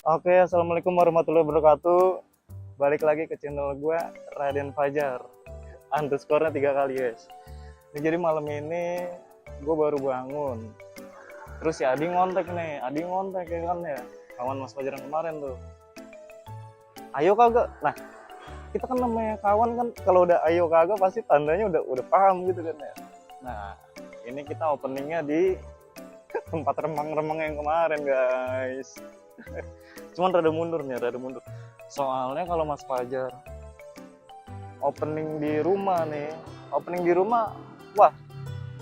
Oke, assalamualaikum warahmatullahi wabarakatuh. Balik lagi ke channel gue, Raden Fajar. Underscore-nya 3 kali, guys. Jadi malam ini gue baru bangun. Terus si Adi ngontek nih, Adi ngontek ya kan ya. Kawan Mas Fajar yang kemarin tuh. Ayo kagak. Nah, kita kan namanya kawan kan, kalau udah ayo kagak pasti tandanya udah paham gitu kan ya. Nah, ini kita openingnya di tempat remang-remang yang kemarin, guys. Cuman rada mundur nih, rada mundur. Soalnya kalau Mas Fajar opening di rumah nih, opening di rumah, wah,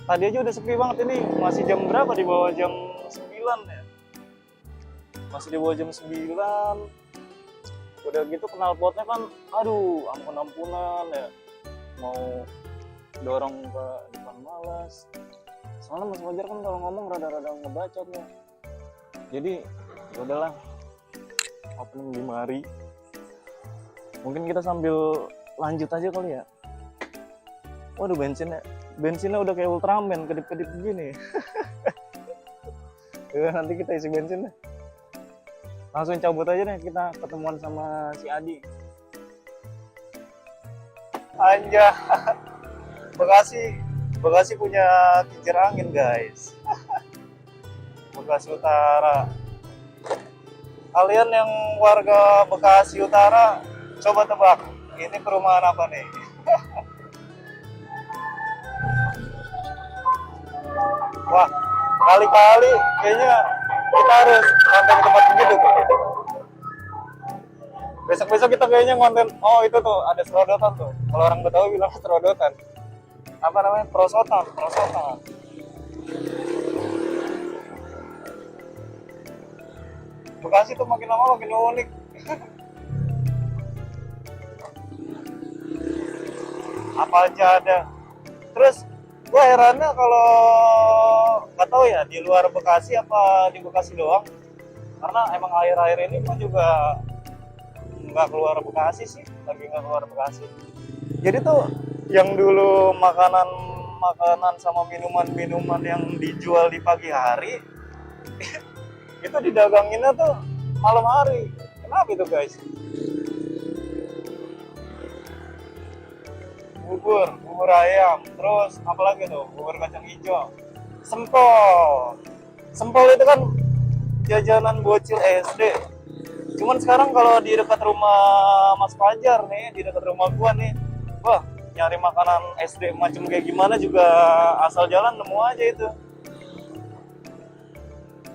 tadi aja udah sepi banget ini. Masih jam berapa? Di bawah jam 9 ya. Masih di bawah jam 9. Udah gitu knalpotnya kan, aduh, ampun-ampunan ya. Mau dorong ke depan malas. Soalnya Mas Fajar kan kalau ngomong rada-rada ngebacot ya. Jadi, ya udahlah, opening di mari. Mungkin kita sambil lanjut aja kali ya. Waduh, bensinnya udah kayak Ultraman, kedip-kedip begini. Ya, nanti kita isi bensin deh. Langsung cabut aja deh, kita ketemuan sama si Adi. Anja, Bekasi punya kincir angin, guys. Bekasi Utara. Kalian yang warga Bekasi Utara, coba tebak, ini perumahan apa nih? Wah, kali-kali kayaknya kita harus nonton di tempat begitu. Besok-besok kita kayaknya ngonten, oh itu tuh ada serodotan tuh. Kalau orang Betawi bilang serodotan. Apa namanya? Prosotan. Bekasi tuh makin lama makin unik. Apa aja ada. Terus gue herannya kalau nggak tahu ya di luar Bekasi apa di Bekasi doang. Karena emang akhir-akhir ini gue juga nggak keluar Bekasi sih, lagi nggak keluar Bekasi. Jadi tuh yang dulu makanan sama minuman-minuman yang dijual di pagi hari itu didaganginnya tuh malam hari. Kenapa itu, guys? Bubur ayam, terus apalagi tuh, bubur kacang hijau, sempol itu kan jajanan bocil SD. Cuman sekarang kalau di dekat rumah Mas Fajar nih, di dekat rumah gua nih, wah, nyari makanan SD macam kayak gimana juga asal jalan nemu aja itu.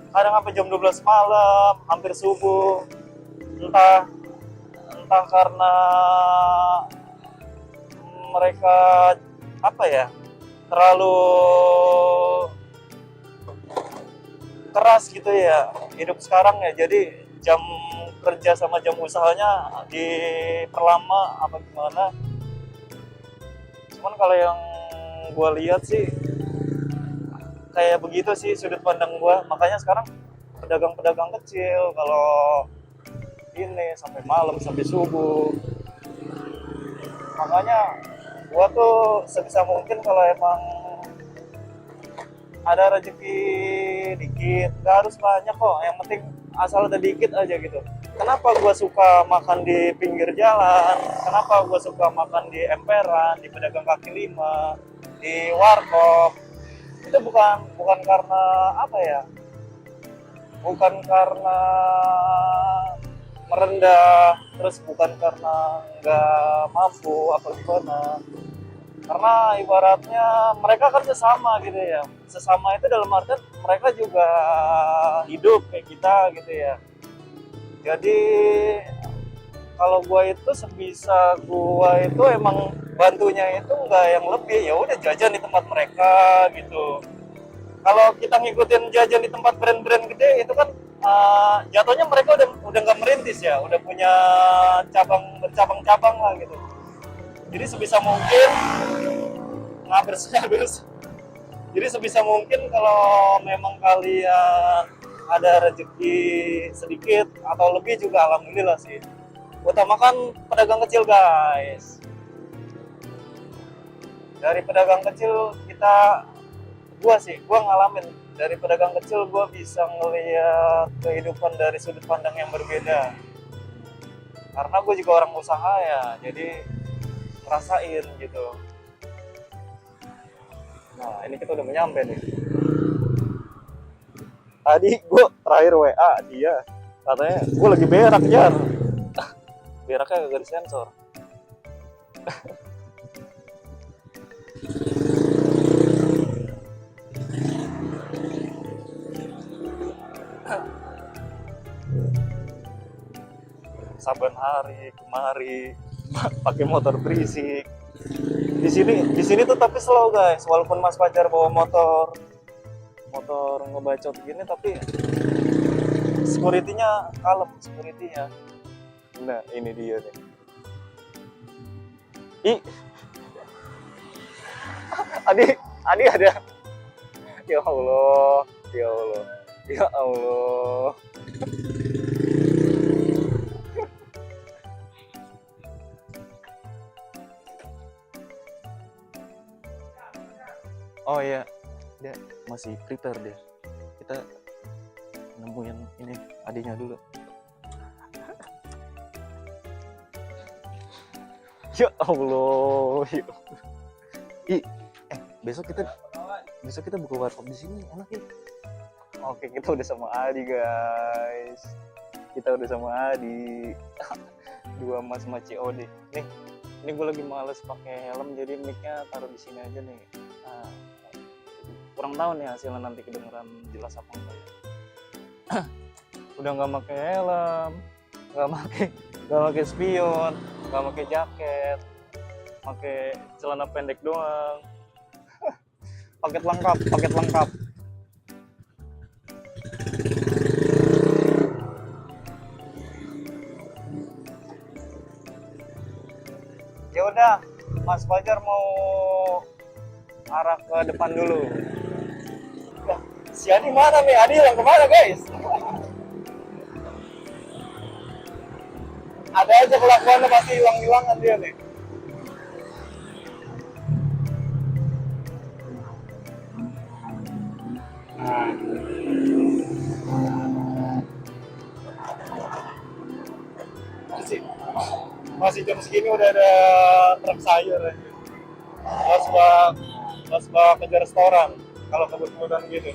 Kadang sampai jam 12 malam, hampir subuh. Entah karena mereka apa ya, terlalu keras gitu ya hidup sekarang ya, jadi jam kerja sama jam usahanya diperlama apa gimana. Cuman kalau yang gue lihat sih kayak begitu sih sudut pandang gue. Makanya sekarang pedagang-pedagang kecil kalau ini sampai malam sampai subuh. Makanya gua tuh sebisa mungkin kalau emang ada rezeki dikit, nggak harus banyak kok, yang penting asal ada dikit aja gitu. Kenapa gua suka makan di pinggir jalan, kenapa gua suka makan di emperan, di pedagang kaki lima, di warkop, itu bukan karena apa ya, bukan karena merendah, terus bukan karena nggak mampu apa gimana. Karena ibaratnya mereka kan sesama gitu ya. Sesama itu dalam artian mereka juga hidup kayak kita gitu ya. Jadi kalau gua itu sebisa gua itu emang bantunya itu nggak yang lebih, ya udah jajan di tempat mereka gitu. Kalau kita ngikutin jajan di tempat brand-brand gede itu kan jatuhnya mereka udah nggak merintis ya, udah punya bercabang-cabang lah gitu. Jadi sebisa mungkin habis. Jadi sebisa mungkin kalau memang kalian ada rezeki sedikit atau lebih juga alhamdulillah sih. Utamakan pedagang kecil, guys. Dari pedagang kecil gua ngalamin dari pedagang kecil gue bisa ngelihat kehidupan dari sudut pandang yang berbeda. Karena gue juga orang usaha ya, jadi ngerasain gitu. Nah ini kita udah nyampe nih. Tadi gue terakhir WA dia, katanya gue lagi berak Jar. Beraknya gak disensor. Saban hari kemari pakai motor berisik. Di sini tuh tapi slow guys, walaupun Mas Fajar bawa motor ngebacot gini, tapi security-nya kalem, security-nya. Nah ini dia nih. Ih, Adi ada. Ya Allah, ya Allah, ya Allah. Oh iya, dia masih prepare deh. Kita nemuin ini adiknya dulu. Ya Allah, ya. Besok kita buka warkop di sini enak ya. Oke, kita udah sama Adi guys. Kita udah sama Adi. Dua mas COD. Ini gue lagi males pakai helm, jadi mic-nya taruh di sini aja nih. Nah, kurang tahu nih hasilnya nanti kedengeran jelas apa enggak ya. Udah nggak pakai helm, nggak pakai spion, nggak pakai jaket, pakai celana pendek doang. Paket lengkap. Ya udah, Mas Fajar mau arah ke depan dulu. Si Adi mana nih? Adi yang kemana guys? Ada aja kelakuannya pasti hilang-hilangan dia nih. Masih jam segini udah ada truk sayur aja. Losbak kerja restoran kalau kebetulan gitu.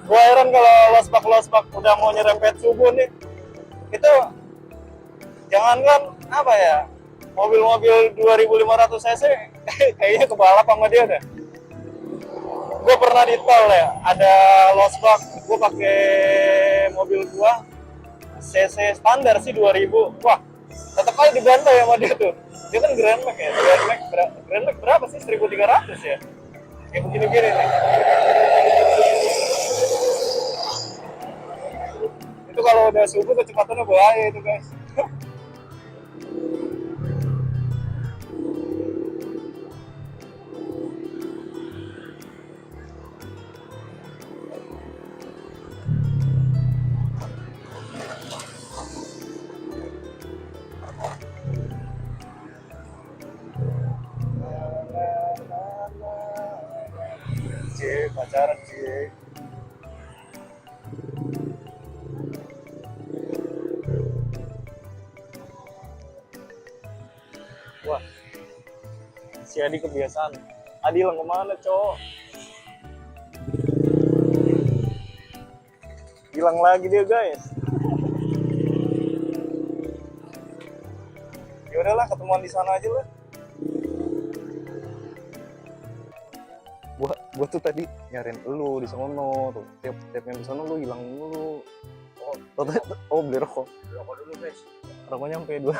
Gua heran kalau losbak udah mau nyerempet subuh nih, itu jangankan apa ya, mobil-mobil 2500 cc kayaknya kebalap sama dia deh. Gue pernah di tol ya, ada losbak, gue pakai mobil gua cc standar sih 2000, wah tetap aja dibantai sama dia tuh. Dia kan Grand Max ya, Grand Max berapa sih, 1300 ya, kayak begini-gini nih. Itu kalau udah subuh kecepatannya bahaya itu guys. Pacaran sih. Wah, si Adi kebiasaan. Adi hilang kemana cowok? Hilang lagi dia guys. Ya udahlah, ketemuan di sana aja lah. Gua tuh tadi nyariin elu di sono tuh, tiap yang di sono lu hilang mulu. Beli rokok dulu guys. Rokoknya sampai 2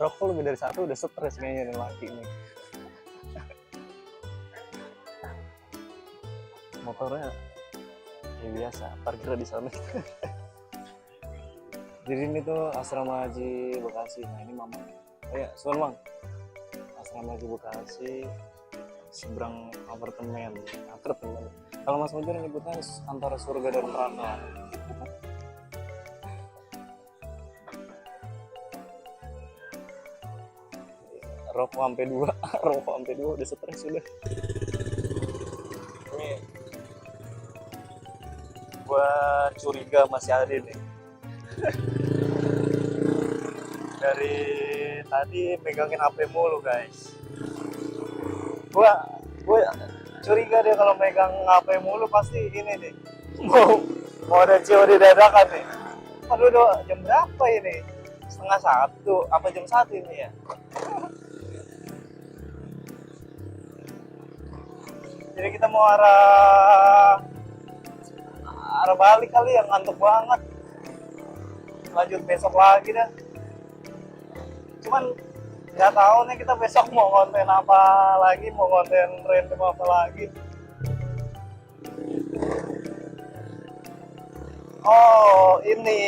rokok lebih dari 1 udah stres kayaknya nih laki nih. Motornya ya biasa, parkirnya di sana. Jadi ini tuh asrama haji Bekasi. Nah ini mama. Oh ya, Suan Bang. Asrama haji Bekasi, seberang apartemen. Kalau Mas Fajar nyebutnya antara surga dan neraka. Rokok sampai 2 udah stres sudah. gua curiga masih ada nih. Dari tadi megangin HP mulu guys. Gua curiga dia kalau megang HP mulu pasti ini nih. Mau ada COD dadakan nih. Aduh, jam berapa ini? Setengah 1 apa jam 1 ini ya? Jadi kita mau arah balik kali ya, ngantuk banget. Lanjut besok lagi dah. Cuman nggak tahu nih kita besok mau konten apa lagi, mau konten random apa lagi. Oh ini,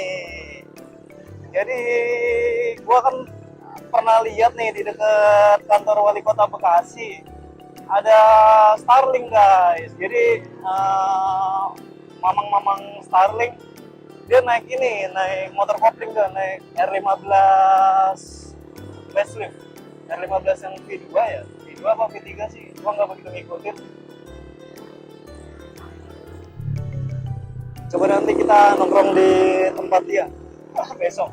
jadi gua kan pernah lihat nih di dekat kantor wali kota Bekasi ada Starlink guys. Jadi mamang-mamang Starlink dia naik motor kopling kan, naik R15 facelift, R15 yang V2 ya, V2 apa V3 sih, gua nggak begitu ngikutin. Coba nanti kita nongkrong di tempat dia besok.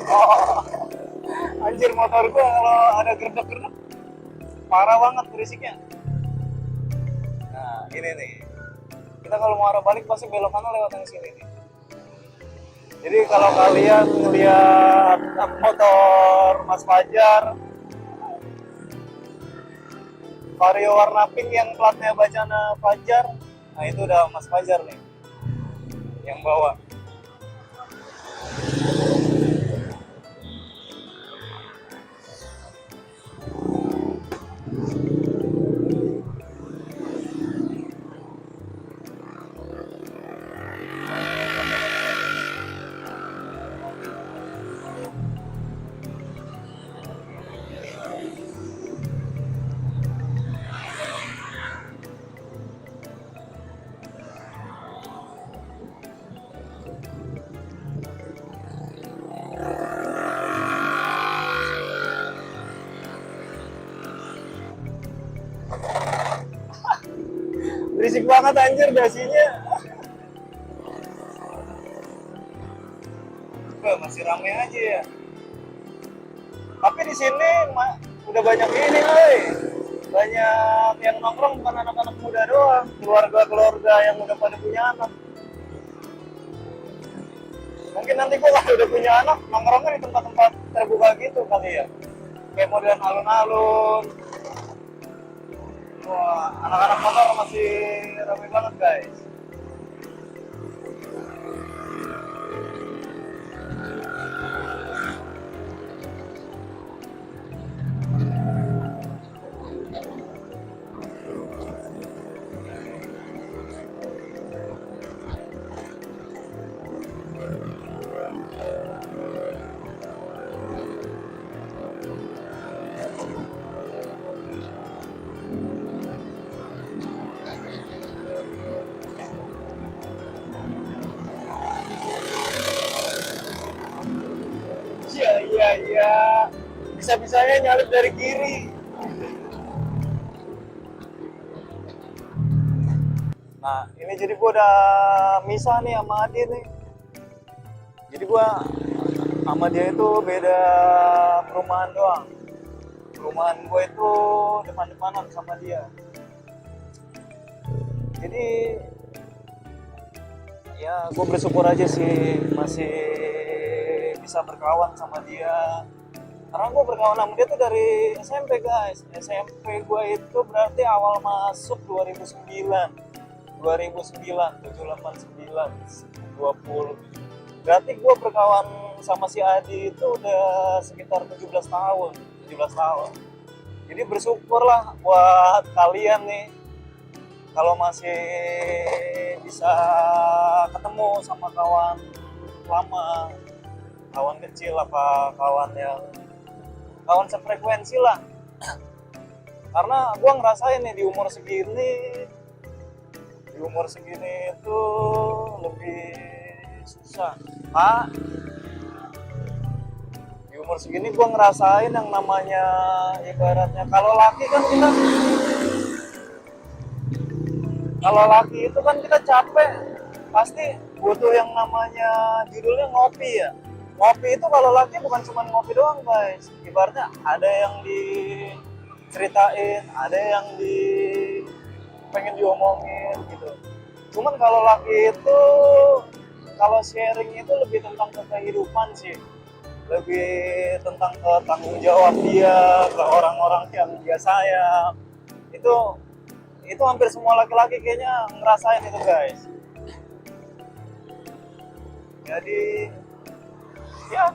Oh, anjir, motor gua kalau ada gerdek-gerdek parah banget berisiknya. Nah ini nih, kita kalau mau arah balik pasti belok kanan lewat yang sini nih. Jadi kalau kalian melihat motor Mas Fajar Vario warna pink yang platnya bacana Fajar, nah itu udah Mas Fajar nih yang bawa. Berisik banget anjir dasinya. Masih rame aja ya. Tapi di sini udah banyak ini, banyak yang nongkrong, bukan anak-anak muda doang, keluarga-keluarga yang udah pada punya anak. Mungkin nanti gua kalau udah punya anak, nongkrongnya di tempat-tempat terbuka gitu kali ya. Kayak modelan alun-alun. Wah, anak-anak motor masih ramai banget guys. Iya, bisa-bisanya nyalip dari kiri. Nah, ini jadi gua udah misah nih sama Adi nih. Jadi gua sama dia itu beda perumahan doang. Perumahan gua itu depan-depanan sama dia. Jadi ya gue bersyukur aja sih masih bisa berkawan sama dia, karena gue berkawan sama dia tuh dari SMP guys. SMP gue itu berarti awal masuk 2009, 7, 8, 9, 20. Berarti gue berkawan sama si Adi itu udah sekitar 17 tahun. Jadi bersyukur lah buat kalian nih kalau masih bisa ketemu sama kawan lama, kawan kecil apa kawan sefrekuensi lah. Karena gue ngerasain nih di umur segini itu lebih susah. Di umur umur segini gue ngerasain yang namanya ibaratnya kalau laki kan kita, kalau laki itu kan kita capek pasti butuh yang namanya judulnya ngopi ya. Ngopi itu kalau laki bukan cuma ngopi doang guys, ibaratnya ada yang diceritain, ada yang pengen diomongin gitu. Cuman kalau laki itu kalau sharing itu lebih tentang kehidupan sih, lebih tentang tanggung jawab dia ke orang-orang yang dia sayang. Itu hampir semua laki-laki kayaknya ngerasain itu guys. Jadi ya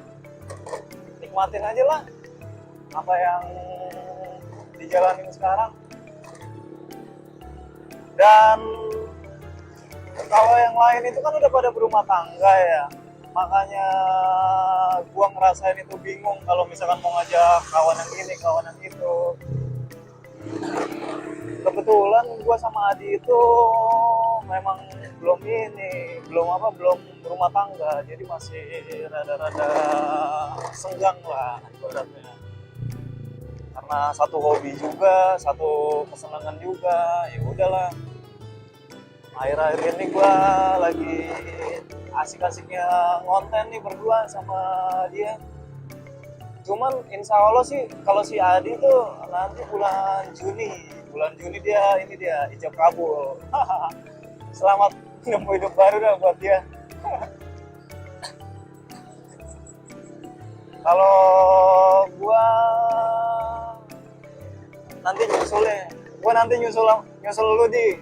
nikmatin aja lah apa yang dijalanin sekarang. Dan kalau yang lain itu kan udah pada berumah tangga ya, makanya gua ngerasain itu bingung kalau misalkan mau ngajak kawan yang ini kawan yang itu. Kebetulan gua sama Adi itu memang belum berumah tangga, jadi masih rada-rada senggang lah ibaratnya. Karena satu hobi juga, satu kesenangan juga, ya udahlah. Akhir-akhir ini gue lagi asik-asiknya ngonten nih berdua sama dia. Cuman insya Allah sih kalau si Adi tuh nanti bulan Juni dia ijab kabul. Selamat nemu hidup baru dah buat dia. Kalau gue nanti nyusul lu di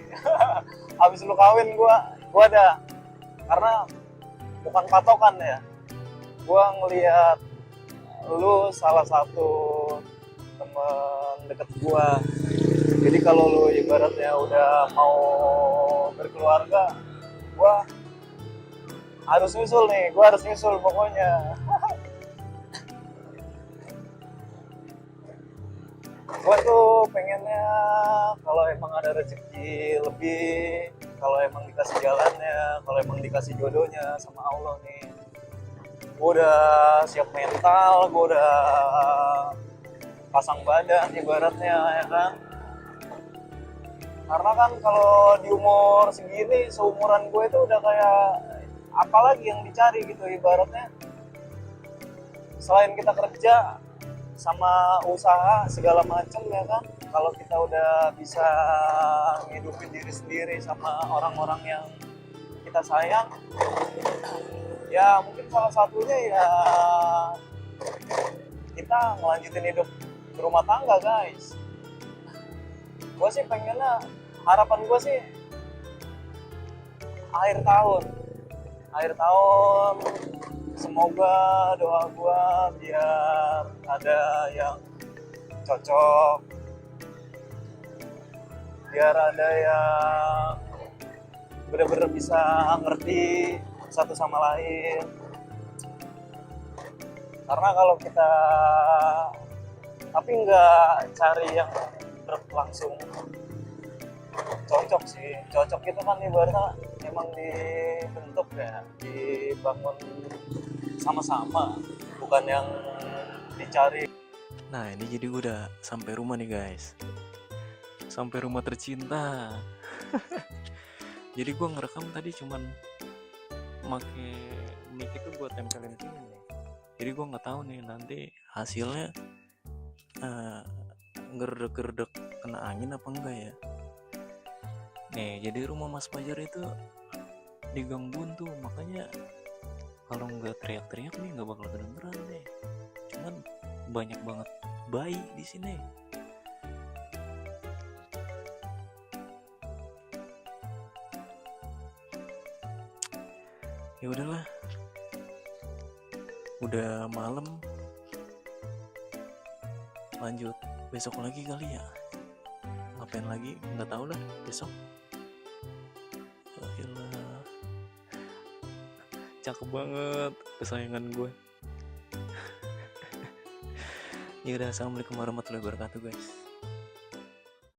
habis lu kawin gua ada, karena bukan patokan ya, gua ngelihat lu salah satu teman dekat gua. Jadi kalau lu ibaratnya udah mau berkeluarga, gua harus nyusul pokoknya. Gue tuh pengennya kalau emang ada rezeki lebih, kalau emang dikasih jalannya, kalau emang dikasih jodohnya sama Allah nih, gue udah siap mental, gue udah pasang badan ibaratnya ya kan. Karena kan kalau di umur segini, seumuran gue itu udah kayak apalagi yang dicari gitu ibaratnya. Selain kita kerja sama usaha segala macam ya kan, kalau kita udah bisa ngidupin diri sendiri sama orang-orang yang kita sayang, ya mungkin salah satunya ya kita ngelanjutin hidup berumah tangga guys. Gue sih pengennya, harapan gue sih akhir tahun semoga doa gue biar ada yang cocok, biar ada yang benar-benar bisa ngerti satu sama lain. Karena kalau kita tapi nggak cari yang berlangsung cocok sih, cocok itu kan ibaratnya emang dibentuk ya, dibangun sama-sama, bukan yang dicari. Nah ini jadi gue udah sampai rumah nih guys, sampai rumah tercinta. Jadi gue ngerekam tadi cuman make mic itu gue tempelin sini nih. Jadi gue nggak tahu nih nanti hasilnya ngerdek-ngerdek kena angin apa enggak ya. Nih jadi rumah Mas Fajar itu di Gang Buntu, makanya kalau nggak teriak-teriak nih nggak bakal kedengeran deh. Cuman banyak banget bayi di sini. Ya udahlah, udah malam, lanjut besok lagi kali ya. Ngapain lagi nggak tahu lah besok. Ayolah, cakep banget kesayangan gue. Ya udah, assalamualaikum warahmatullahi wabarakatuh guys.